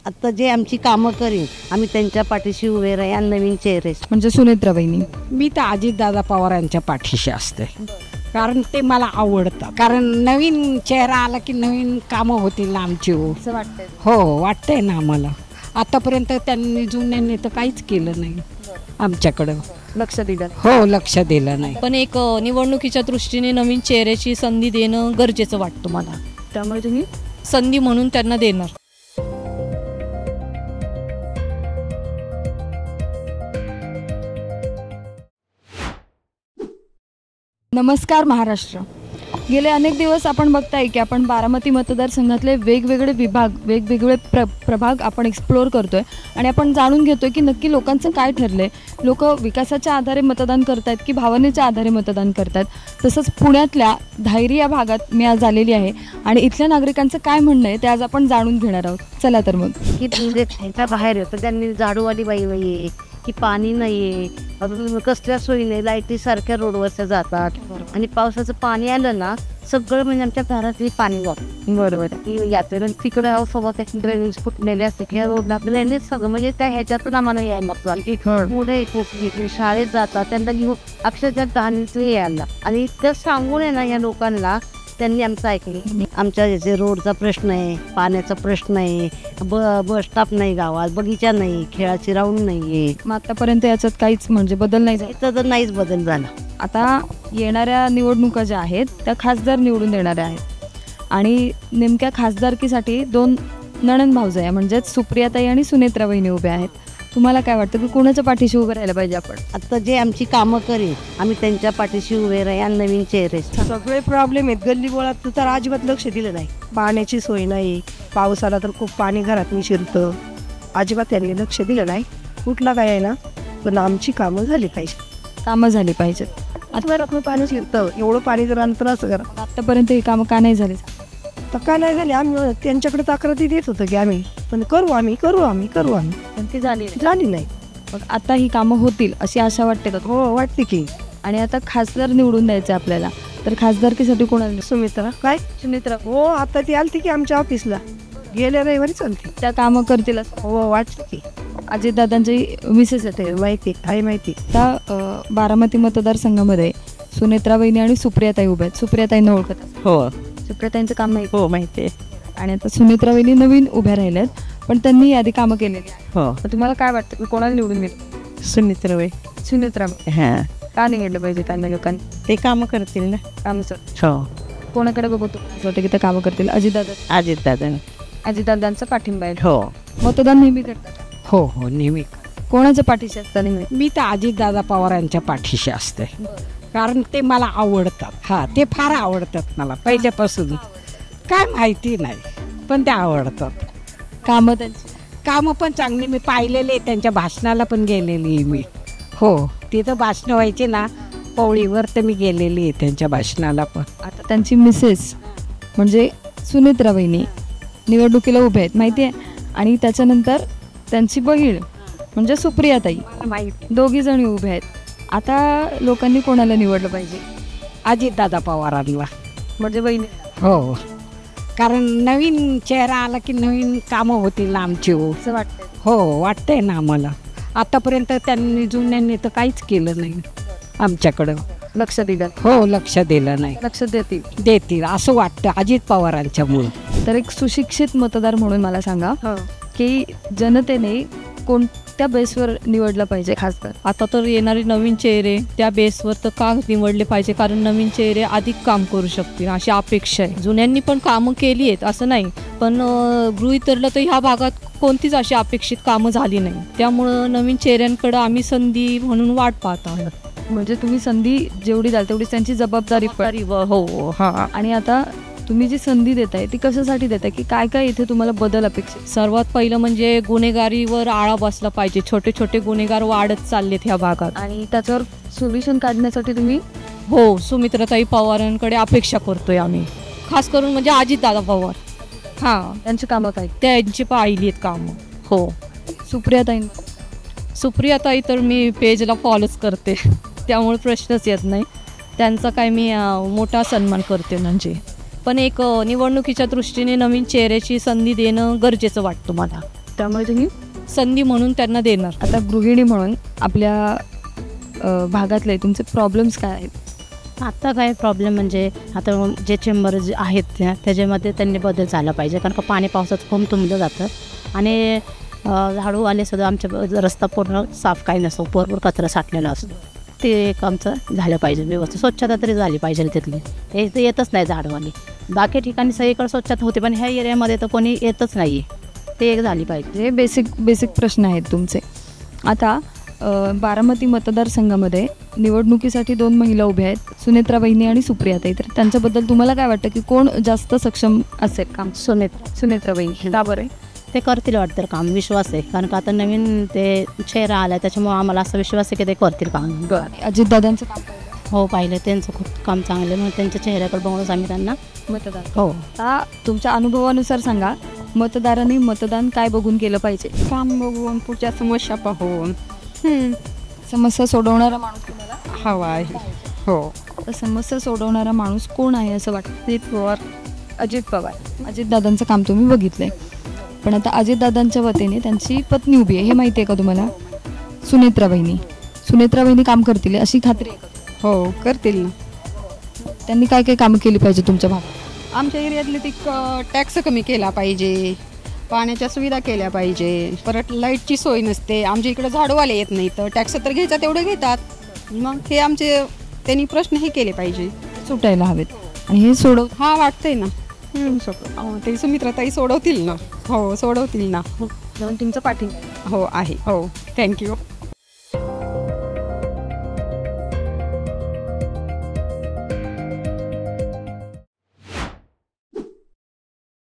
आता जे आमची कामं करीन आम्ही त्यांच्या पाठीशी उभे राहा आणि नवीन चेहरे म्हणजे सुनेत्रा वहिनी. मी तर अजितदादा पवार यांच्या पाठीशी असते, कारण ते मला आवडतं. कारण नवीन चेहरा आला की नवीन कामं होतील ना आमची. असं वाटतंय. हो वाटतंय ना आम्हाला. आतापर्यंत त्यांनी जुन्यांनी तर काहीच केलं नाही आमच्याकडं, लक्ष दिलं. हो लक्ष दिलं नाही. पण एक निवडणुकीच्या दृष्टीने नवीन चेहऱ्याची संधी देणं गरजेचं वाटतं मला, त्यामुळे तुम्ही संधी म्हणून त्यांना देणार. नमस्कार महाराष्ट्र. गेले अनेक दिवस आपण बघताय की आपण बारामती मतदारसंघातले वेगवेगळे विभाग, वेगवेगळे प्रभाग आपण एक्सप्लोअर करतोय आणि आपण जाणून घेतोय की नक्की लोकांचं काय ठरलंय. लोक विकासाच्या आधारे मतदान करतात की भावनेच्या आधारे मतदान करतात. तसंच पुण्यातल्या धायरी या भागात मी आज आलेली आहे आणि इथल्या नागरिकांचं काय म्हणणं आहे ते आज आपण जाणून घेणार आहोत. चला तर मग. की ह्याच्या बाहेर येतं त्यांनी झाडूवाली बाई आहे की पाणी नाही आहे, कसल्या सोयी नाही, लाईटी सारख्या रोडवरच्या जातात आणि पावसाचं पाणी आलं ना सगळं म्हणजे आमच्या घरातली पाणी जातं. बरोबर की यात्रेला तिकडं सोबत ड्रेनेज फुटलेले असते ह्या रोडला ड्रेनेज सगळं म्हणजे त्या ह्याच्यातून आम्हाला यायला लागतं. मुलं शाळेत जातात त्यांना घेऊन अक्षरशः तहानीचं यायला आणि इतकं सांगून आहे ना या लोकांना त्यांनी आमचं ऐकलं. आमच्या जे रोडचा प्रश्न आहे, पाण्याचा प्रश्न आहे, बस स्टॉप नाही गावात, बगीचा नाही, खेळाची राऊंड नाही आहे. मग आतापर्यंत याच्यात काहीच म्हणजे बदल नाही झाला. इथं तर नाहीच बदल झाला. आता येणाऱ्या निवडणुका ज्या आहेत त्या खासदार निवडून देणाऱ्या आहेत आणि नेमक्या खासदारकीसाठी दोन नणंद भावजया म्हणजेच सुप्रियाताई आणि सुनेत्रा वहिनी उभ्या आहेत. तुम्हाला काय वाटतं की कोणाच्या पाठीशी उभं राहायला पाहिजे आपण? आता जे आमची कामं करीन आम्ही त्यांच्या पाठीशी उभे राहा आणि नवीन चेहरे. सगळे प्रॉब्लेम आहेत. गल्ली बोळात तर अजिबात लक्ष दिलं नाही. पाण्याची सोय नाही, पाऊस आला तर खूप पाणी घरात शिरतं, अजिबात त्यांनी लक्ष दिलं नाही. कुठला काय आहे ना, पण आमची कामं झाली पाहिजे. कामं झाली पाहिजेत. आता पाणी शिरतं, एवढं पाणी जर अंतर असं करा. आतापर्यंत ही कामं का नाही झाली? तर काय नाही झाली. आम्ही त्यांच्याकडे तक्रारी देत होतो की आम्ही पण करू आम्ही पण ती झाली नाही. मग आता ही कामं होतील अशी आशा वाटते का? हो वाटते की. आणि आता खासदार निवडून द्यायचे आपल्याला, तर खासदारकीसाठी कोणाला? सुमित्रा. काय सुनेत्रा. हो आता ती आलती की आमच्या ऑफिसला गेल्या रविवारी चालते. त्या कामं करतील हो वाटते की. अजितदादांची मिसेस येते माहिती आहे माहिती. त्या बारामती मतदारसंघामध्ये सुनेत्रा वहिनी आणि सुप्रियाताई उभ्या आहेत. सुप्रियाताईंना ओळखत? हो सुप्रियाताईंचं काम माहिती? हो माहिती आहे. आणि आता सुनेत्रा वहिनी नवीन उभ्या राहिल्यात पण त्यांनी आधी कामं केलेली. हो. तर तुम्हाला काय वाटतं की कोणाला निवडून गेलं? सुनेत्रा बाई. सुनेत्रा. हां. का निवडलं पाहिजे त्यांना लोकांनी? ते कामं करतील ना. कामचं. हो. कोणाकडे बघतो वाटतं की ते कामं करतील? अजितदादा. अजितदादांचा पाठिंबा आहे. हो. मतदान नेहमी करतात? हो हो नेहमी. कोणाच्या पाठीशी असतात नेहमी? मी तर अजितदादा पवार यांच्या पाठीशी असते, कारण ते मला आवडतात. हा ते फार आवडतात मला पहिल्यापासून. काय माहिती नाही पण ते आवडतात. कामं त्यांची? कामं पण चांगली मी पाहिलेली आहे. त्यांच्या भाषणाला पण गेलेली आहे मी. हो तिथं भाषणं व्हायची ना पवळीवर, तर मी गेलेली आहे त्यांच्या भाषणाला पण. आता त्यांची मिसेस म्हणजे सुनेत्रा वहिनी निवडणुकीला उभे आहेत माहिती आहे, आणि त्याच्यानंतर त्यांची बहीण म्हणजे सुप्रियाताई, दोघी जणी उभे आहेत. आता लोकांनी कोणाला निवडलं पाहिजे? अजितदादा पवारांना. म्हणजे बहिणी? हो, कारण नवीन चेहरा आला की नवीन कामं होतील ना आमची. असं वाटतंय? हो वाटतंय ना आम्हाला. आतापर्यंत त्यांनी जुन्यांनी तर काहीच केलं नाही आमच्याकडं. लक्ष दिलं? हो लक्ष दिलं नाही. लक्ष देतील असं वाटतं अजित पवारांच्यामुळे. तर एक सुशिक्षित मतदार म्हणून मला सांगा की जनतेने कोणत्या बेसवर निवडलं पाहिजे खासदार? आता तर येणारे नवीन चेहरे त्या बेसवर तर का निवडले पाहिजे, कारण नवीन चेहरे अधिक काम करू शकतील अशी अपेक्षा आहे. जुन्यांनी पण कामं केली आहेत असं नाही, पण गृहीत धरलं तर ह्या भागात कोणतीच अशी अपेक्षित कामं झाली नाही. त्यामुळं नवीन चेहऱ्यांकडे आम्ही संधी म्हणून वाट पाहत आहोत. म्हणजे तुम्ही संधी जेवढी द्याल तेवढी त्यांची जबाबदारी हो. हां. आणि आता तुम्ही जी संधी देताय ती कशासाठी देताय, की काय काय इथे तुम्हाला बदल अपेक्षित? सर्वात पहिलं म्हणजे गुन्हेगारीवर आळा बसला पाहिजे. छोटे छोटे गुन्हेगार वाढत चाललेत ह्या भागात, आणि त्याच्यावर सोल्युशन काढण्यासाठी तुम्ही हो सुमित्राताई पवारांकडे अपेक्षा करतोय आम्ही. खास करून म्हणजे अजितदादा पवार. हां, त्यांची कामं काय? त्यांची पाहिली आहेत कामं. हो. सुप्रियाताई तर मी पेजला फॉलोच करते त्यामुळे प्रश्नच येत नाही. त्यांचा काय मी मोठा सन्मान करते. म्हणजे पण एक निवडणुकीच्या दृष्टीने नवीन चेहऱ्याची संधी देणं गरजेचं वाटतं मला. त्यामुळे तुम्ही संधी म्हणून त्यांना देणार. आता गृहिणी म्हणून आपल्या भागातले तुमचे प्रॉब्लेम्स काय आहेत? आता काय प्रॉब्लेम म्हणजे आता जे चेंबर जे आहेत त्याच्यामध्ये त्यांनी बदल झाला पाहिजे, कारण का पाणी पावसाचं खूप तुंबलं जातं आणि झाडूवाले सुद्धा आमच्या रस्ता पूर्ण साफ काही नसतो, भरपूर कचरा साठलेला असतो. ते एक आमचं झालं पाहिजे व्यवस्थित, स्वच्छता तरी झाली पाहिजे तिथली. ते येतच नाही झाडूवाले. बाकी ठिकाणी सगळीकडे स्वच्छता होते पण ह्या एरियामध्ये तर कोणी येतच नाही आहे. ते एक झाली पाहिजे. जे बेसिक प्रश्न आहेत तुमचे. आता बारामती मतदारसंघामध्ये निवडणुकीसाठी 2 महिला उभ्या आहेत, सुनेत्रा वहिनी आणि सुप्रियाताई. तर त्यांच्याबद्दल तुम्हाला काय वाटतं की कोण जास्त सक्षम असेल काम? सुनेत्रा वहिनी. का बरं? ते करतील वाटतं काम, विश्वास आहे, कारण का आता नवीन ते चेहरा आला त्याच्यामुळे आम्हाला असा विश्वास आहे की ते करतील काम. अजितदादांचं काम पाहिलं? हो पाहिलं, त्यांचं खूप काम चांगलं आहे म्हणून त्यांच्या चेहऱ्याकडे बघूनच आम्ही त्यांना मतदान. हो. आता तुमच्या अनुभवानुसार सांगा, मतदारांनी मतदान काय बघून केलं पाहिजे? काम बघून, पुढच्या समस्या पाहून समस्या सोडवणारा माणूस तुम्हाला हवा आहे. हो. तर समस्या सोडवणारा माणूस कोण आहे असं वाटतं? अजित पवार. अजितदादांचं काम तुम्ही बघितलंय, पण आता अजितदादांच्या वतीने त्यांची पत्नी उभी आहे, हे माहिती आहे का तुम्हाला? सुनेत्रा वहिनी काम करतील अशी खात्री आहे का? हो, करतील ना. त्यांनी काय काय कामं केली पाहिजे तुमच्या भागात? आमच्या एरियातले ते टॅक्स कमी केला पाहिजे, पाण्याच्या सुविधा केल्या पाहिजे, परत लाईटची सोय नसते. आमच्या इकडे झाडूवाले येत नाही, तर टॅक्स तर घ्यायचा तेवढं घेतात. मग हे आमचे त्यांनी प्रश्न हे केले पाहिजे, सुटायला हवेत. आणि हे हा वाटतंय ना. ते सुमित्राताई सोडवतील ना. हो, सोडवतील ना. जाऊन तुमचं पाठिंबा. हो आहे. हो, थँक्यू.